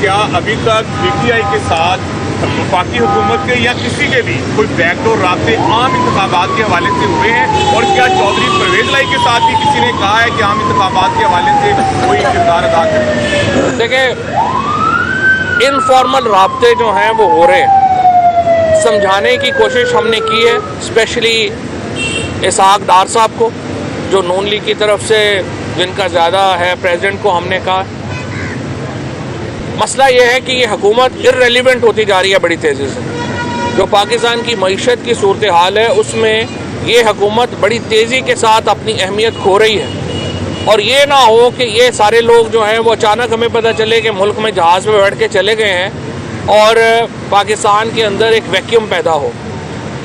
क्या अभी तक पीटीआई के साथ वफाकी हुकूमत के या किसी के भी कोई बैकडोर राब्ते आम इंतखाबात के हवाले से हुए हैं? और क्या चौधरी परवेज लाई के साथ भी किसी ने कहा है कि आम इंतखाबात के हवाले से कोई किरदार अदा करें? देखिए, इनफॉर्मल राब्ते जो हैं वो हो रहे हैं, समझाने की कोशिश हमने की है, स्पेशली इसहाक डार साहब को जो नून लीग की तरफ से जिनका ज़्यादा है, प्रेसिडेंट को हमने कहा। मसला ये है कि ये हुकूमत इर्रेलिवेंट होती जा रही है बड़ी तेज़ी से। जो पाकिस्तान की मईशत की सूरत हाल है उसमें ये हुकूमत बड़ी तेज़ी के साथ अपनी अहमियत खो रही है। और ये ना हो कि ये सारे लोग जो हैं वो अचानक हमें पता चले कि मुल्क में जहाज़ में बैठ के चले गए हैं और पाकिस्तान के अंदर एक वैक्यूम पैदा हो।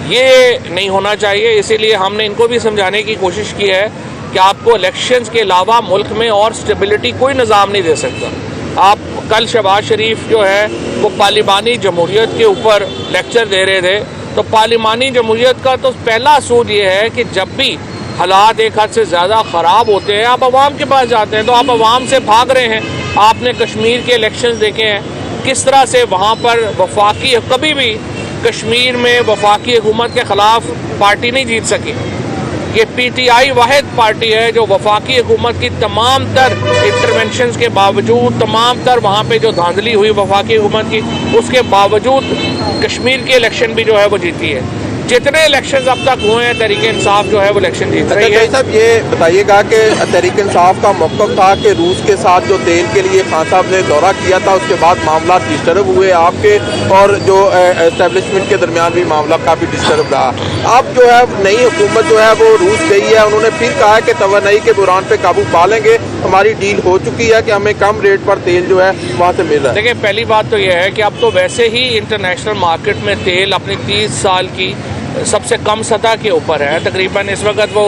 ये नहीं होना चाहिए। इसीलिए हमने इनको भी समझाने की कोशिश की है कि आपको इलेक्शंस के अलावा मुल्क में और स्टेबिलिटी कोई निज़ाम नहीं दे सकता। आप कल शहबाज शरीफ जो है वो पार्लिमानी जमहूरियत के ऊपर लेक्चर दे रहे थे, तो पार्लिमानी जमहूरियत का तो पहला असूल ये है कि जब भी हालात एक हद से ज़्यादा ख़राब होते हैं आप अवाम के पास जाते हैं, तो आप अवाम से भाग रहे हैं। आपने कश्मीर के इलेक्शंस देखे हैं, किस तरह से वहाँ पर वफाकी, कभी भी कश्मीर में वफाकी हुकूमत के ख़िलाफ़ पार्टी नहीं जीत सकी। ये पीटीआई वाहिद पार्टी है जो वफाकी हुकूमत की तमाम तर इंटरवेंशंस के बावजूद, तमाम तर वहाँ पे जो धांधली हुई वफाकी हुकूमत की, उसके बावजूद कश्मीर के इलेक्शन भी जो है वो जीती है। जितने इलेक्शंस अब तक हुए हैं तहरीक इंसाफ जो है वो इलेक्शन जीत रही है। साहब ये बताइएगा कि तहरीक इंसाफ का मौक़िफ़ था कि रूस के साथ जो तेल के लिए खान साहब ने दौरा किया था उसके बाद मामला डिस्टर्ब हुए आपके और जो एस्टेब्लिशमेंट के दरमियान भी मामला काफ़ी डिस्टर्ब रहा। अब जो है नई हुकूमत जो है वो रूस गई है, उन्होंने फिर कहा है कि तवानाई के बुरान पर काबू पा लेंगे, हमारी डील हो चुकी है कि हमें कम रेट पर तेल जो है वहाँ से मिल रहा है। देखिए, पहली बात तो यह है कि अब तो वैसे ही इंटरनेशनल मार्केट में तेल अपनी 30 साल की सबसे कम सतह के ऊपर है। तकरीबन इस वक्त वो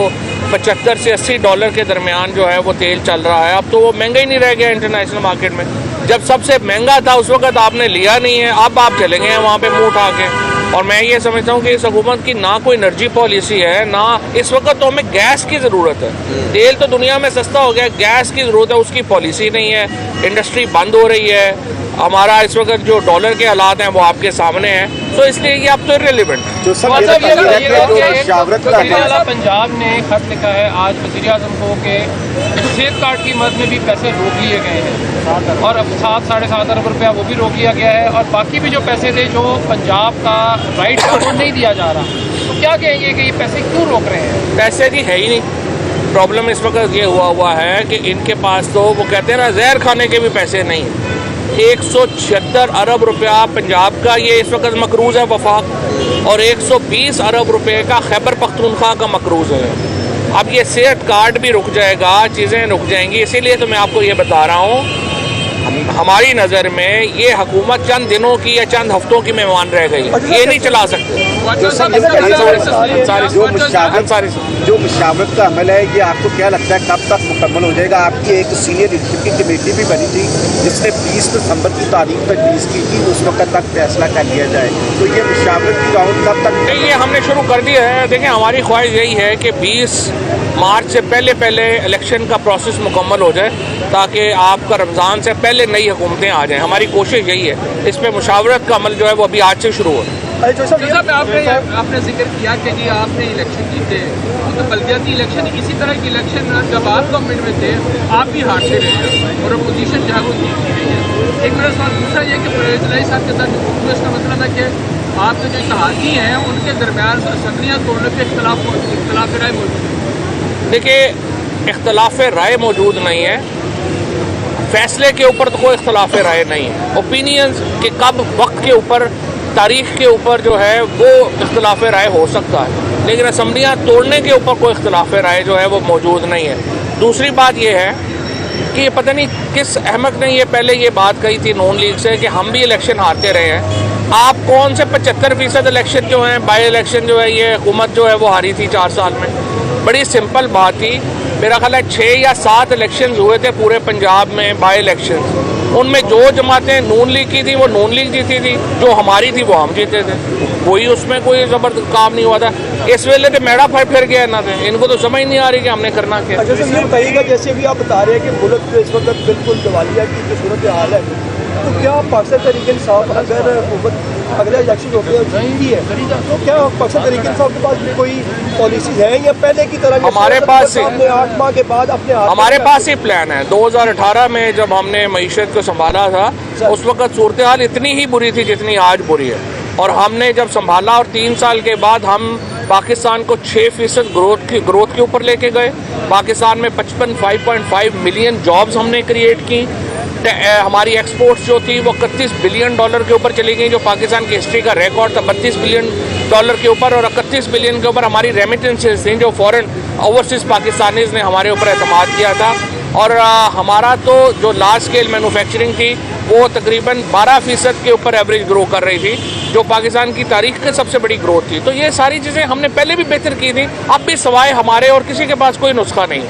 75 से 80 डॉलर के दरमियान जो है वो तेल चल रहा है। अब तो वो महंगा ही नहीं रह गया इंटरनेशनल मार्केट में। जब सबसे महंगा था उस वक्त आपने लिया नहीं है, अब आप चले गए हैं वहाँ पे मुँह उठा के। और मैं ये समझता हूँ कि इस हुकूमत की ना कोई एनर्जी पॉलिसी है, ना इस वक्त तो हमें गैस की ज़रूरत है। तेल तो दुनिया में सस्ता हो गया, गैस की ज़रूरत है, उसकी पॉलिसी नहीं है। इंडस्ट्री बंद हो रही है। हमारा इस वक्त जो डॉलर के हालात हैं वो आपके सामने हैं, तो इसलिए ये अब तो इर्रेलेवेंट है। पंजाब ने खत लिखा है आज वज़ीर आज़म को कि सेहत कार्ड की मद में भी पैसे रोक लिए गए हैं और अब 7-7.5 अरब रुपया वो भी रोक लिया गया है और बाकी भी जो पैसे थे जो पंजाब का राइट था वो नहीं दिया जा रहा। तो क्या कहेंगे कि ये पैसे क्यों रोक रहे हैं? पैसे जी है ही नहीं। प्रॉब्लम इस वक्त ये हुआ है कि इनके पास तो वो कहते हैं ना जहर खाने के भी पैसे नहीं हैं। 176 अरब रुपया पंजाब का ये इस वक्त मकरूज़ है वफाक, और 120 अरब रुपये का खैबर पख्तूनख्वा का मकरूज़ है। अब ये सेहत कार्ड भी रुक जाएगा, चीज़ें रुक जाएंगी। इसीलिए तो मैं आपको ये बता रहा हूँ, हमारी नज़र में ये हुकूमत चंद दिनों की या चंद हफ्तों की मेहमान रह गई है, ये नहीं चला सकते। जो मुशावरत का अमल है ये आपको क्या लगता है कब तक मुकम्मल हो जाएगा? आपकी एक सीनियर एग्जीक्यूटिव कमेटी भी बनी थी जिसने 20 दिसंबर की तारीख पर रिलीज़ की थी, उस वक्त तक फैसला कर लिया जाए, तो ये मुशावरत की राउंड कब तक? नहीं, ये हमने शुरू कर दिया है। देखिए, हमारी ख्वाहिश यही है कि 20 मार्च से पहले इलेक्शन का प्रोसेस मुकम्मल हो जाए ताकि आपका रमज़ान से पहले नई हुकूमतें आ जाएं। हमारी कोशिश यही है। इस पर मुशावरत का अमल जो है वो अभी आज से शुरू हो। आपने जिक्र किया कि जी आपने इलेक्शन जीते, तो बल्दियाती इलेक्शन इसी तरह की इलेक्शन जब आप गवर्नमेंट में थे आप भी हारते रहे और अपोजिशन जो है वो जीतती रही है। एक मेरा सवाल दूसरा ये कि परवेज लाई साहब के साथ इसका मतलब है कि आपके जो इत्तेहादी हैं उनके दरमियान असम्बलियाँ तोड़ने पर इख्तलाफ राय मौजूद है। देखिए, इख्तलाफ राय मौजूद नहीं है, फैसले के ऊपर तो कोई इख्तलाफ राय नहीं है। ओपिनियंस के कब वक्त के ऊपर, तारीख के ऊपर जो है वो इख्तलाफ राय हो सकता है, लेकिन असम्बलियाँ तोड़ने के ऊपर कोई इख्तलाफ राय जो है वो मौजूद नहीं है। दूसरी बात ये है कि ये पता नहीं किस अहमक ने ये पहले ये बात कही थी नून लीग से कि हम भी इलेक्शन हारते रहे हैं। आप कौन से 75% इलेक्शन जो हैं, बाई इलेक्शन जो है ये हुकूमत जो है वो हारी थी 4 साल में? बड़ी सिंपल बात थी। मेरा ख्याल है 6 या 7 इलेक्शन हुए थे पूरे पंजाब में बाई इलेक्शन। उनमें जो जमातें नून लीग की थी वो नून लीग जीती थी, जो हमारी थी वो हम जीते थे। कोई उसमें कोई ज़बरदस्त काम नहीं हुआ था। इस वेले तो मेड़ा फिर गया ना थे, इनको तो समझ नहीं आ रही कि हमने करना क्या। अच्छा सर, ये बताइएगा जैसे भी आप बता रहे हैं कि मुल्क इस वक्त बिल्कुल दिवालिया की जो सूरत हाल है, तो क्या पाकिस्तान तहरीक-ए-इंसाफ अगर हुकूमत अगले इलेक्शन होते हैं जीतती है तो क्या पाकिस्तान तहरीक-ए-इंसाफ के पास कोई पॉलिसीज है या पहले की तरह हमारे पास 8 माह के बाद अपने हाथ हमारे पास ही प्लान है। 2018 में जब हमने मईशत को संभाला था उस वक्त सूरत हाल इतनी ही बुरी थी जितनी आज बुरी है, और हमने जब संभाला और 3 साल के बाद हम पाकिस्तान को 6% ग्रोथ के ऊपर लेके गए। पाकिस्तान में 5.5 मिलियन जॉब्स हमने क्रिएट की। हमारी एक्सपोर्ट्स जो थी वो 31 बिलियन डॉलर के ऊपर चली गई, जो पाकिस्तान की हिस्ट्री का रिकॉर्ड था 32 बिलियन डॉलर के ऊपर, और 31 बिलियन के ऊपर हमारी रेमिटेंसेस थी जो फॉरेन ओवरसीज पाकिस्तानीज ने हमारे ऊपर एतमाद किया था। और हमारा तो जो लार्ज स्केल मैन्युफैक्चरिंग थी वो तकरीबन 12% के ऊपर एवरेज ग्रो कर रही थी, जो पाकिस्तान की तारीख की सबसे बड़ी ग्रोथ थी। तो ये सारी चीज़ें हमने पहले भी बेहतर की थी, अब भी सवाए हमारे और किसी के पास कोई नुस्खा नहीं है।